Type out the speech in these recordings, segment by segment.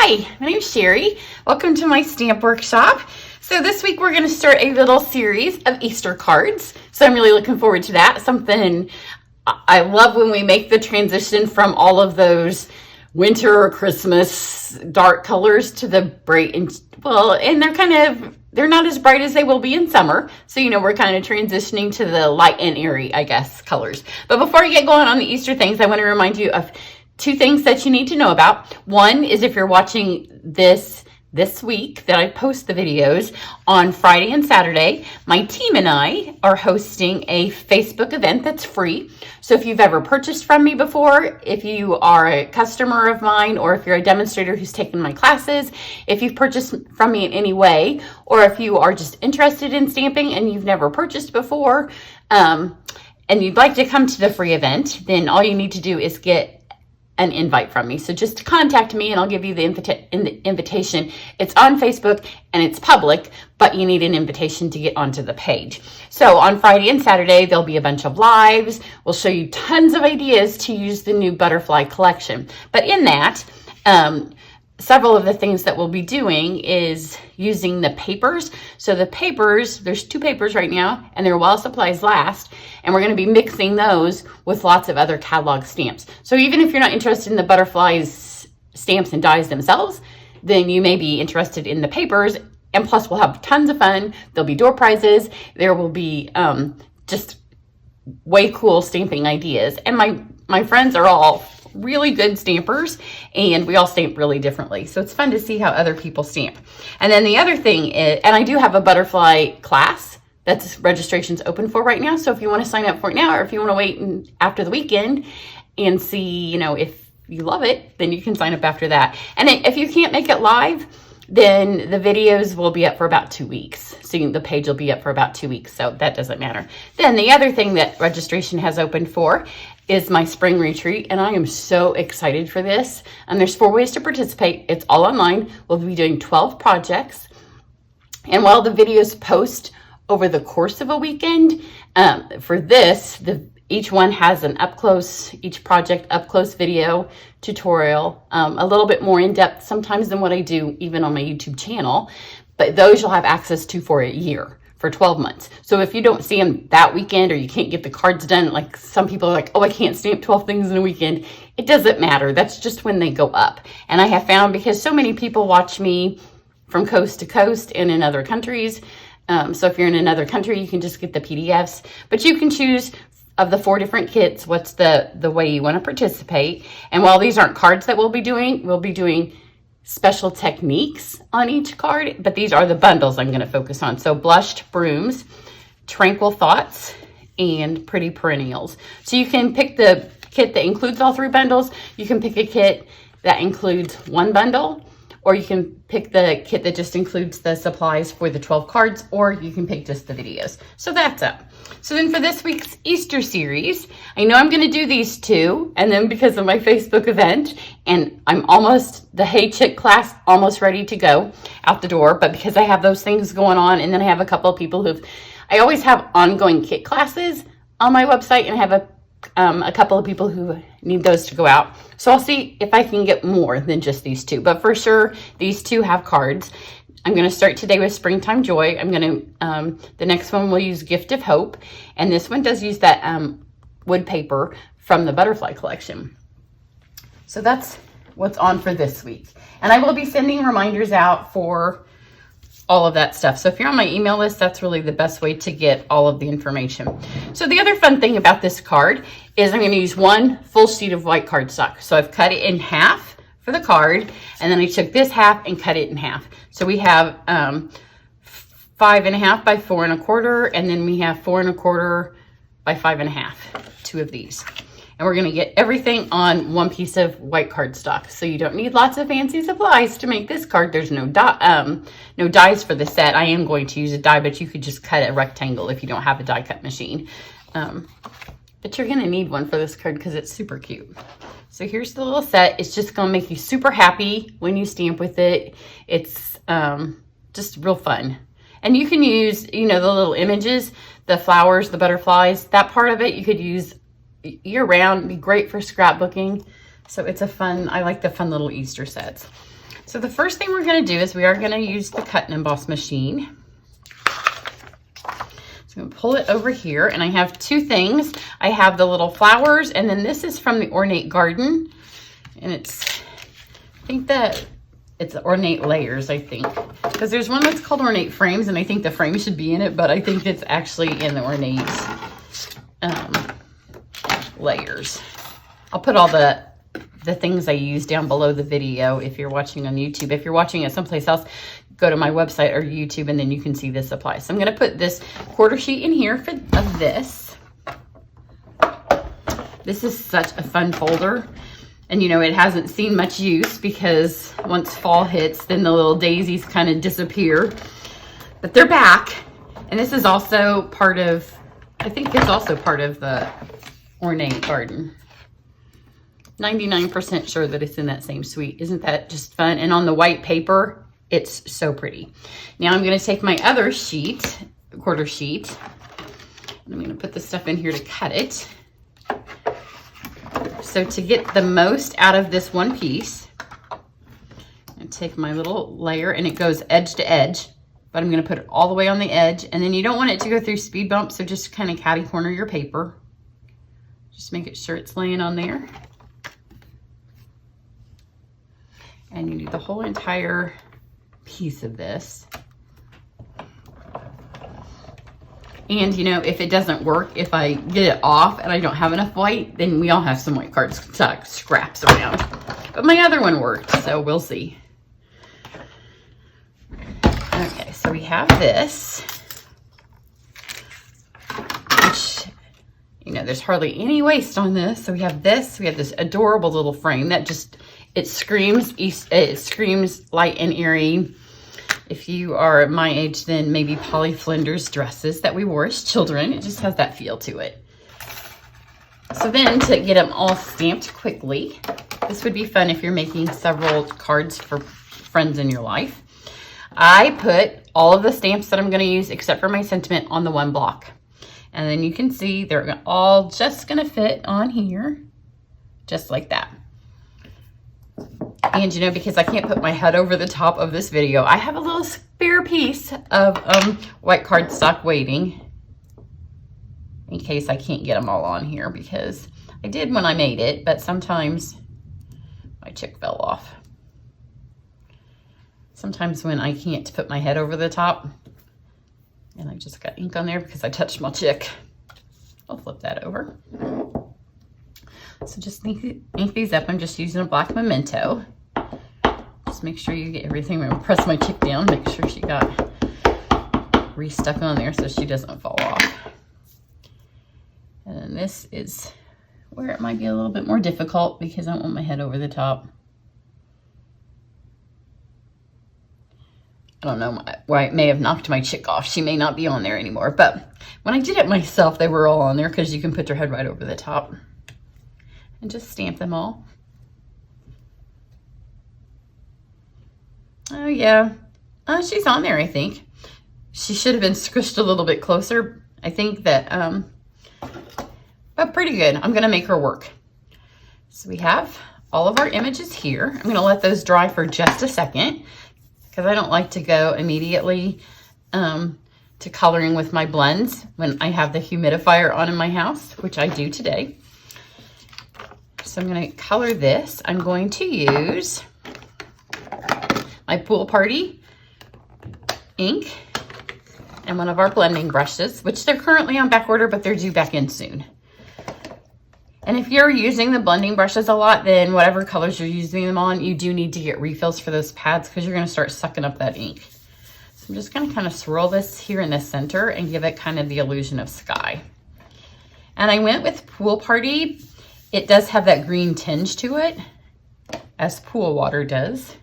Hi, my name is Cheri. Welcome to my stamp workshop. So this week we're going to start a little series of Easter cards. So I'm really looking forward to that. Something I love when we make the transition from all of those winter or Christmas dark colors to the bright and they're not as bright as they will be in summer. So, we're kind of transitioning to the light and airy, I guess, colors. But before I get going on the Easter things, I want to remind you of two things that you need to know about. One is if you're watching this week that I post the videos on Friday and Saturday, my team and I are hosting a Facebook event that's free. So if you've ever purchased from me before, if you are a customer of mine, or if you're a demonstrator who's taken my classes, if you've purchased from me in any way, or if you are just interested in stamping and you've never purchased before, and you'd like to come to the free event, then all you need to do is get an invite from me. So just contact me and I'll give you the invitation. It's on Facebook and it's public, but you need an invitation to get onto the page. So on Friday and Saturday, there'll be a bunch of lives. We'll show you tons of ideas to use the new butterfly collection. But in that, several of the things that we'll be doing is using the papers. So the papers, there's 2 papers right now, and they're while supplies last, and we're going to be mixing those with lots of other catalog stamps. So even if you're not interested in the butterflies stamps and dies themselves, then you may be interested in the papers, and plus we'll have tons of fun. There'll be door prizes. There will be just way cool stamping ideas. And my friends are all really good stampers, and we all stamp really differently. So it's fun to see how other people stamp. And then the other thing is, and I do have a butterfly class that's registration's open for right now. So if you want to sign up for it now, or if you want to wait after the weekend and see, if you love it, then you can sign up after that. And if you can't make it live, then the videos will be up for about 2 weeks. So the page will be up for about 2 weeks. So that doesn't matter. Then the other thing that registration has opened for is my spring retreat. And I am so excited for this. And there's 4 ways to participate. It's all online. We'll be doing 12 projects. And while the videos post over the course of a weekend, for this, each one has each project up close video tutorial, a little bit more in depth sometimes than what I do even on my YouTube channel, but those you'll have access to for a year, for 12 months. So if you don't see them that weekend, or you can't get the cards done, like some people are like, oh, I can't stamp 12 things in a weekend. It doesn't matter. That's just when they go up. And I have found, because so many people watch me from coast to coast and in other countries, so if you're in another country, you can just get the PDFs, but you can choose of the 4 different kits what's the way you want to participate. And while these aren't cards that we'll be doing special techniques on each card, but these are the bundles I'm going to focus on. So blushed brooms, tranquil thoughts, and pretty perennials. So you can pick the kit that includes all 3 bundles. You can pick a kit that includes 1 bundle, or you can pick the kit that just includes the supplies for the 12 cards, or you can pick just the videos. So that's up. So then for this week's Easter series, I know I'm going to do these 2, and then because of my Facebook event, and I'm the Hey Chick class almost ready to go out the door, but because I have those things going on, and then I have a couple of people I always have ongoing kit classes on my website, and I have a couple of people who need those to go out. So I'll see if I can get more than just these 2, but for sure, these 2 have cards. I'm going to start today with Springtime Joy. I'm going to, the next one we'll use Gift of Hope. And this one does use that wood paper from the butterfly collection. So that's what's on for this week. And I will be sending reminders out for all of that stuff. So if you're on my email list, that's really the best way to get all of the information. So the other fun thing about this card is I'm going to use 1 full sheet of white cardstock. So I've cut it in half for the card, and then I took this half and cut it in half. So we have 5.5 by 4 1/4, and then we have 4 1/4 by 5.5, 2 of these. And we're going to get everything on 1 piece of white cardstock. So you don't need lots of fancy supplies to make this card. There's no dies for the set. I am going to use a die, but you could just cut a rectangle if you don't have a die cut machine. But you're going to need one for this card because it's super cute. So here's the little set. It's just going to make you super happy when you stamp with it. It's just real fun. And you can use, the little images, the flowers, the butterflies, that part of it you could use year round. Be great for scrapbooking. So it's I like the fun little Easter sets. So the first thing we're going to do is we are going to use the cut and emboss machine. So I'm going to pull it over here, and I have two things. I have the little flowers, and then this is from the Ornate Garden, and I think that it's Ornate Layers, I think, because there's one that's called Ornate Frames, and I think the frame should be in it, but I think it's actually in the Ornate Layers. I'll put all the things I use down below the video if you're watching on YouTube. If you're watching it someplace else, go to my website or YouTube, and then you can see this supply. So I'm going to put this quarter sheet in here of this. This is such a fun folder. And, you know, it hasn't seen much use because once fall hits, then the little daisies kind of disappear. But they're back. And this is also part of, I think it's also part of the Ornate Garden. 99% sure that it's in that same suite. Isn't that just fun? And on the white paper, it's so pretty. Now I'm going to take my other sheet, quarter sheet, and I'm going to put the stuff in here to cut it. So to get the most out of this one piece, I take my little layer, and it goes edge to edge, but I'm going to put it all the way on the edge, and then you don't want it to go through speed bumps, so just kind of catty corner your paper. Just make it sure it's laying on there. And you do the whole entire piece of this. And, you know, if it doesn't work, if I get it off and I don't have enough white, then we all have some white card scraps around. But my other one worked, so we'll see. Okay, so we have this, which, you know, there's hardly any waste on this. So we have this adorable little frame that just, it screams light and airy. If you are my age, then maybe Polly Flinders dresses that we wore as children. It just has that feel to it. So then to get them all stamped quickly, this would be fun if you're making several cards for friends in your life. I put all of the stamps that I'm going to use except for my sentiment on the one block. And then you can see they're all just going to fit on here, just like that. And, you know, because I can't put my head over the top of this video, I have a little spare piece of white cardstock waiting in case I can't get them all on here, because I did when I made it, but sometimes my chick fell off. Sometimes when I can't put my head over the top, and I just got ink on there because I touched my chick. I'll flip that over. So just ink these up. I'm just using a black memento. Just make sure you get everything. I'm gonna press my chick down, make sure she got restuck on there so she doesn't fall off. And then this is where it might be a little bit more difficult because I don't want my head over the top. I don't know why it may have knocked my chick off. She may not be on there anymore, but when I did it myself, they were all on there because you can put your head right over the top. And just stamp them all. Oh yeah, she's on there, I think. She should have been squished a little bit closer. I think that, but pretty good. I'm gonna make her work. So we have all of our images here. I'm gonna let those dry for just a second because I don't like to go immediately to coloring with my blends when I have the humidifier on in my house, which I do today. So I'm going to color this. I'm going to use my Pool Party ink and one of our blending brushes, which they're currently on back order, but they're due back in soon. And if you're using the blending brushes a lot, then whatever colors you're using them on, you do need to get refills for those pads because you're going to start sucking up that ink. So I'm just going to kind of swirl this here in the center and give it kind of the illusion of sky. And I went with Pool Party. It does have that green tinge to it, as pool water does,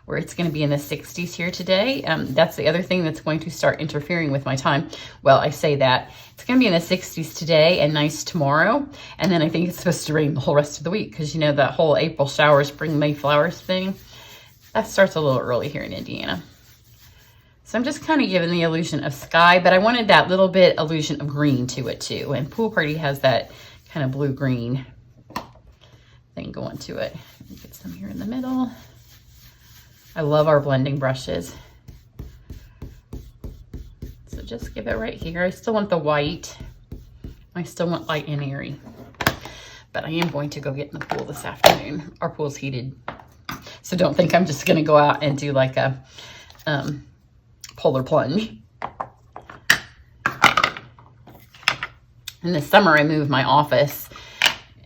where it's going to be in the 60s here today. That's the other thing that's going to start interfering with my time. Well, I say that. It's going to be in the 60s today and nice tomorrow. And then I think it's supposed to rain the whole rest of the week because, you know, that whole April showers bring May flowers thing. That starts a little early here in Indiana. So I'm just kind of giving the illusion of sky, but I wanted that little bit illusion of green to it too. And Pool Party has that kind of blue-green thing going to it. Get some here in the middle. I love our blending brushes. So just give it right here. I still want the white. I still want light and airy. But I am going to go get in the pool this afternoon. Our pool's heated. So don't think I'm just gonna go out and do like a polar plunge. In the summer, I moved my office.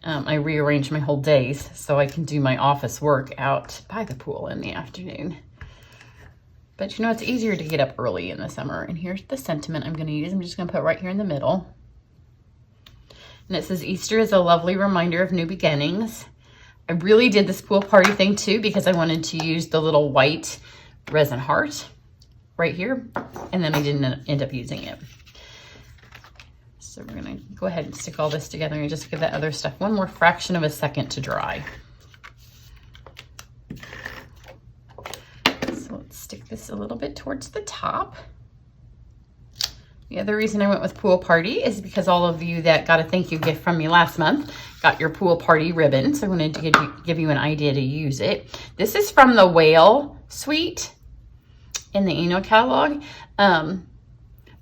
I rearranged my whole days so I can do my office work out by the pool in the afternoon. But you know, it's easier to get up early in the summer. And here's the sentiment I'm going to use. I'm just going to put right here in the middle. And it says, Easter is a lovely reminder of new beginnings. I really did this pool party thing too because I wanted to use the little white resin heart right here. And then I didn't end up using it. So we're going to go ahead and stick all this together and just give that other stuff one more fraction of a second to dry. So let's stick this a little bit towards the top. The other reason I went with pool party is because all of you that got a thank you gift from me last month got your pool party ribbon. So I wanted to give you an idea to use it. This is from the Whale Suite in the annual catalog.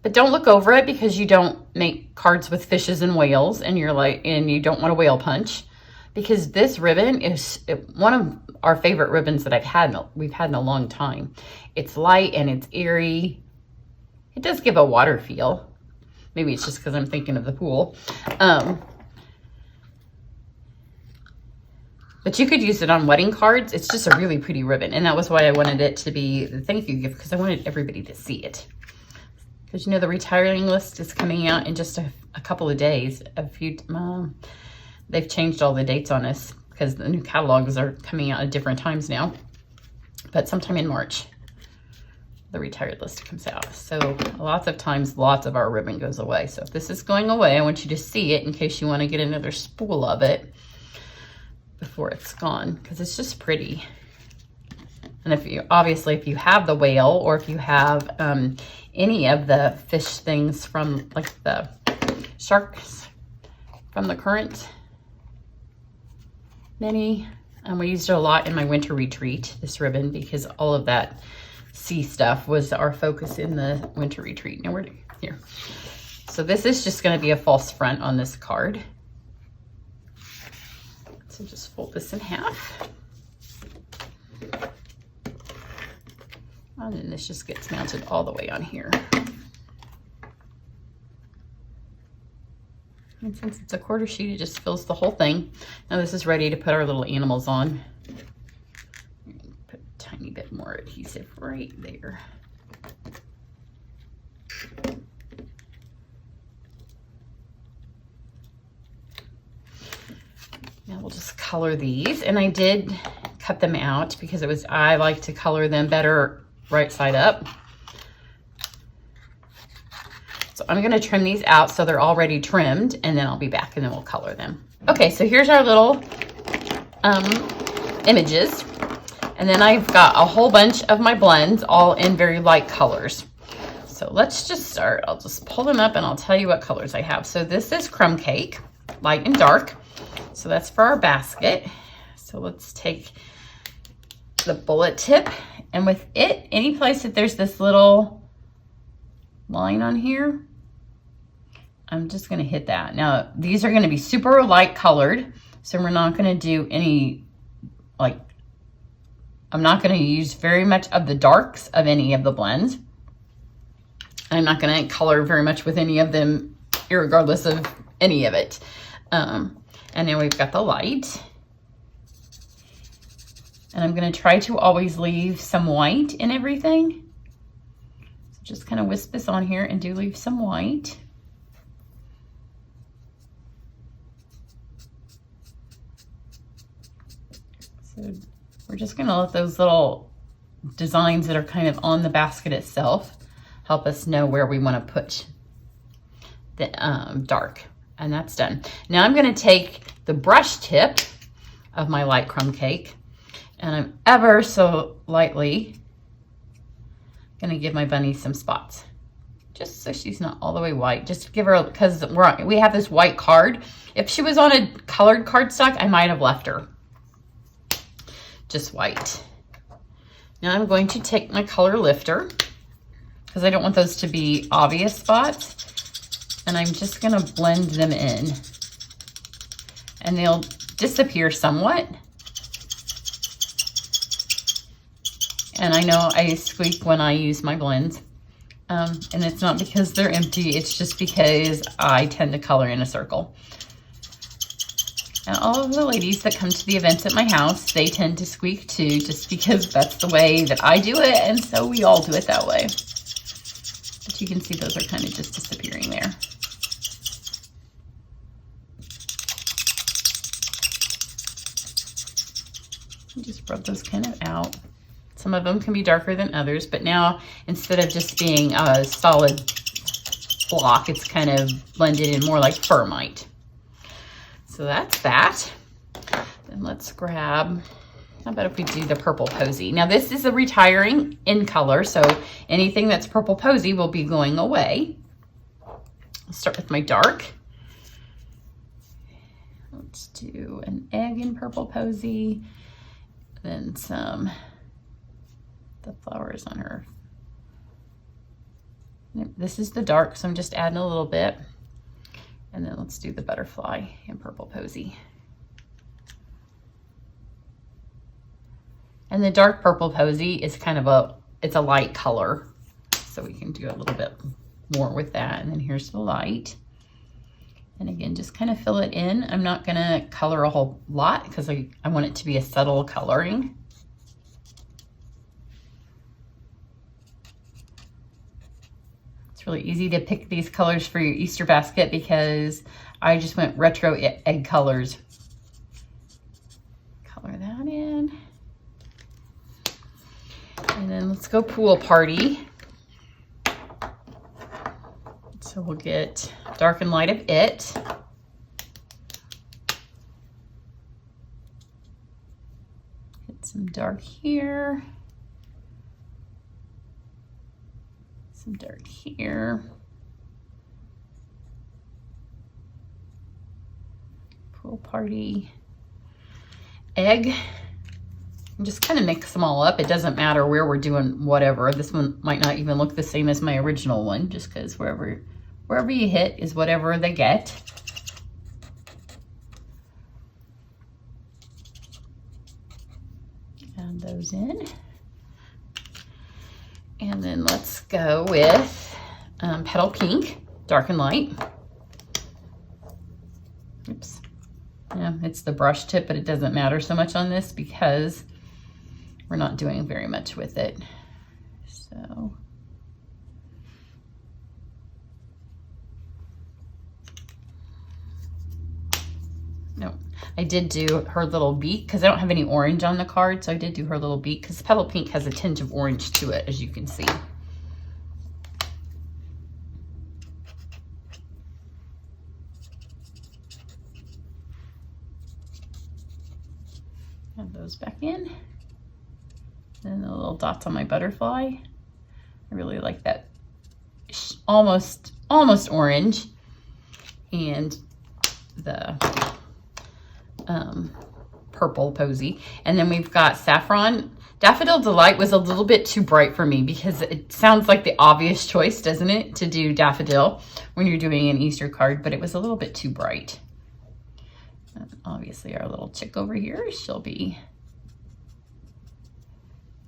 But don't look over it because you don't make cards with fishes and whales and you don't want a whale punch, because this ribbon is one of our favorite ribbons that we've had in a long time. It's light and it's airy. It does give a water feel. Maybe it's just because I'm thinking of the pool. But you could use it on wedding cards. It's just a really pretty ribbon. And that was why I wanted it to be the thank you gift, because I wanted everybody to see it. Because you know the retiring list is coming out in just a couple of days. They've changed all the dates on us because the new catalogs are coming out at different times now. But sometime in March, the retired list comes out. So lots of times, lots of our ribbon goes away. So if this is going away, I want you to see it in case you want to get another spool of it before it's gone, because it's just pretty. And if you have the whale, or if you have any of the fish things from like the sharks from the current mini, and we used it a lot in my winter retreat, this ribbon, because all of that sea stuff was our focus in the winter retreat. Now we're here. So this is just going to be a false front on this card. So just fold this in half. And then this just gets mounted all the way on here. And since it's a quarter sheet, it just fills the whole thing. Now this is ready to put our little animals on. Put a tiny bit more adhesive right there. Now we'll just color these. And I did cut them out because I like to color them better right side up. So I'm going to trim these out so they're already trimmed, and then I'll be back and then we'll color them. Okay, so here's our little images. And then I've got a whole bunch of my blends all in very light colors. So let's just start. I'll just pull them up and I'll tell you what colors I have. So this is Crumb Cake, light and dark. So that's for our basket. So let's take the bullet tip, and with it, any place that there's this little line on here, I'm just going to hit that. Now these are going to be super light colored, so we're not going to do any, like, I'm not going to use very much of the darks of any of the blends. I'm not going to color very much with any of them, irregardless of any of it. And then we've got the light. And I'm going to try to always leave some white in everything. So just kind of wisp this on here and do leave some white. So we're just going to let those little designs that are kind of on the basket itself help us know where we want to put the dark. And that's done. Now I'm going to take the brush tip of my light crumb cake, and I'm ever so lightly gonna give my bunny some spots, just so she's not all the way white. Just give her, because we have this white card. If she was on a colored cardstock, I might have left her just white. Now I'm going to take my color lifter because I don't want those to be obvious spots. And I'm just going to blend them in. And they'll disappear somewhat. And I know I squeak when I use my blends. And it's not because they're empty, it's just because I tend to color in a circle. And all of the ladies that come to the events at my house, they tend to squeak too, just because that's the way that I do it, and so we all do it that way. But you can see those are kind of just disappearing there. Just rub those kind of out. Some of them can be darker than others, but now instead of just being a solid block, it's kind of blended in more like fur might. So that's that. Then let's grab, how about if we do the purple posy? Now this is a retiring in color, so anything that's purple posy will be going away. I'll start with my dark. Let's do an egg in purple posy, then some the flowers on her. This is the dark, so I'm just adding a little bit. And then let's do the butterfly in purple posy. And the dark purple posy is kind of it's a light color. So we can do a little bit more with that. And then here's the light. And again, just kind of fill it in. I'm not gonna color a whole lot because I want it to be a subtle coloring. It's really easy to pick these colors for your Easter basket because I just went retro egg colors. Color that in. And then let's go pool party. So we'll get dark and light of it. Get some dark here. Some dark here. Pool party. Egg. And just kind of mix them all up. It doesn't matter where we're doing whatever. This one might not even look the same as my original one, just because wherever you hit is whatever they get. Add those in. And then let's go with Petal Pink, dark and light. Oops. Yeah, it's the brush tip, but it doesn't matter so much on this because we're not doing very much with it. So. No, I did do her little beak because I don't have any orange on the card, so I did do her little beak because Petal Pink has a tinge of orange to it, as you can see. Add those back in. And the little dots on my butterfly. I really like that almost orange. And the purple posy. And then we've got Saffron. Daffodil Delight was a little bit too bright for me because it sounds like the obvious choice, doesn't it, to do daffodil when you're doing an Easter card, but it was a little bit too bright. And obviously our little chick over here, she'll be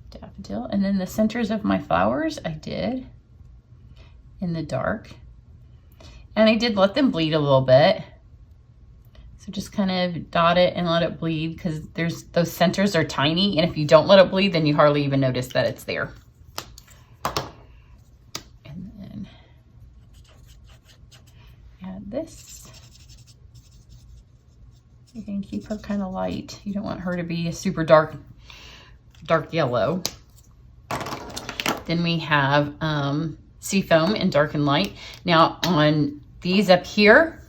daffodil. And then the centers of my flowers I did in the dark. And I did let them bleed a little bit. So just kind of dot it and let it bleed because those centers are tiny, and if you don't let it bleed, then you hardly even notice that it's there. And then add this. You can keep her kind of light. You don't want her to be a super dark yellow. Then we have Seafoam in dark and light. Now on these up here,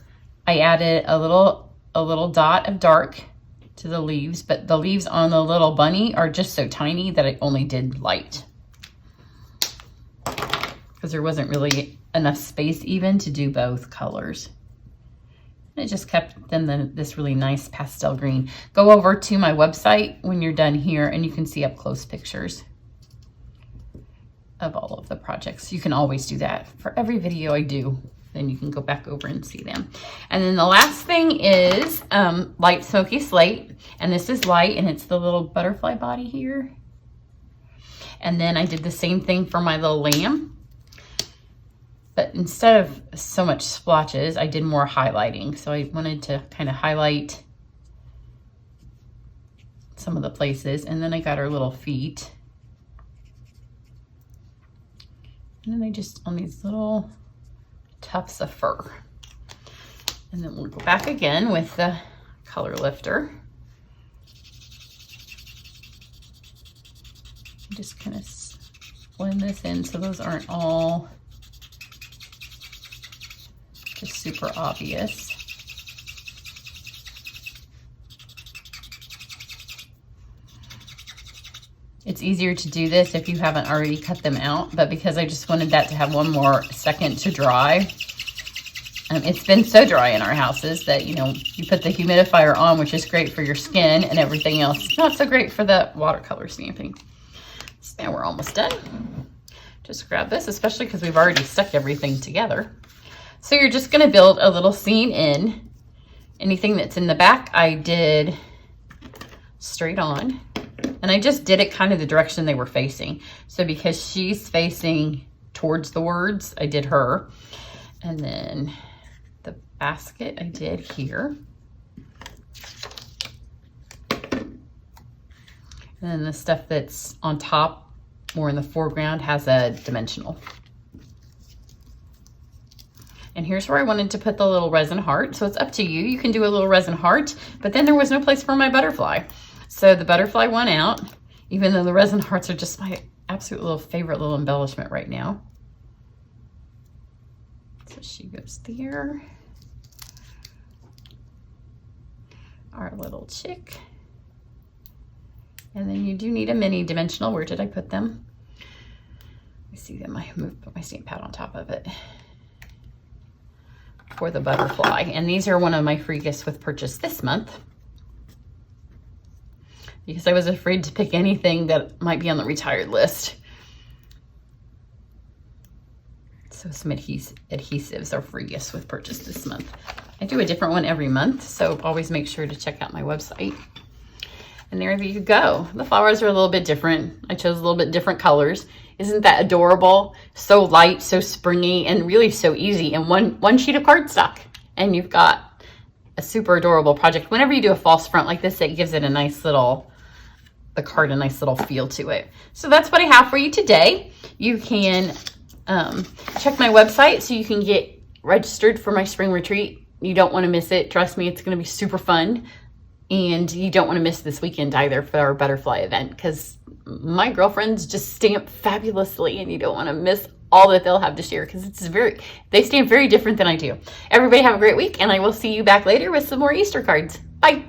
I added a little dot of dark to the leaves, but the leaves on the little bunny are just so tiny that I only did light because there wasn't really enough space even to do both colors. And it just kept them this really nice pastel green. Go over to my website when you're done here and you can see up close pictures. of all of the projects. You can always do that for every video I do. Then you can go back over and see them. And then the last thing is light smoky slate. And this is light, and it's the little butterfly body here. And then I did the same thing for my little lamb. But instead of so much splotches, I did more highlighting. So I wanted to kind of highlight some of the places. And then I got her little feet. And then I just on these little tufts of fur. And then we'll go back again with the color lifter. Just kind of blend this in so those aren't all just super obvious. It's easier to do this if you haven't already cut them out, but because I just wanted that to have one more second to dry. It's been so dry in our houses that, you know, you put the humidifier on, which is great for your skin and everything else. Not so great for the watercolor stamping. So now we're almost done. Just grab this, especially because we've already stuck everything together. So you're just going to build a little scene in. Anything that's in the back, I did straight on. And I just did it kind of the direction they were facing. So because she's facing towards the words, I did her. And then the basket I did here. And then the stuff that's on top or in the foreground has a dimensional. And here's where I wanted to put the little resin heart. So it's up to you. You can do a little resin heart, but then there was no place for my butterfly. So the butterfly went out, even though the resin hearts are just my absolute little favorite little embellishment right now. So she goes there. Our little chick. And then you do need a mini dimensional. Where did I put them? I see them. I put my stamp pad on top of it for the butterfly. And these are one of my free gifts with purchase this month, because I was afraid to pick anything that might be on the retired list. So some adhesives are free gifts with purchase this month. I do a different one every month, so always make sure to check out my website. And there you go. The flowers are a little bit different. I chose a little bit different colors. Isn't that adorable? So light, so springy, and really so easy. And one sheet of cardstock, and you've got a super adorable project. Whenever you do a false front like this, it gives it a nice little, the card a nice little feel to it. So that's what I have for you today. You can check my website so you can get registered for my spring retreat. You don't want to miss it. Trust me, it's going to be super fun. And you don't want to miss this weekend either for our butterfly event, because my girlfriends just stamp fabulously, and you don't want to miss all that they'll have to share, because they stamp very different than I do. Everybody have a great week, and I will see you back later with some more Easter cards. Bye.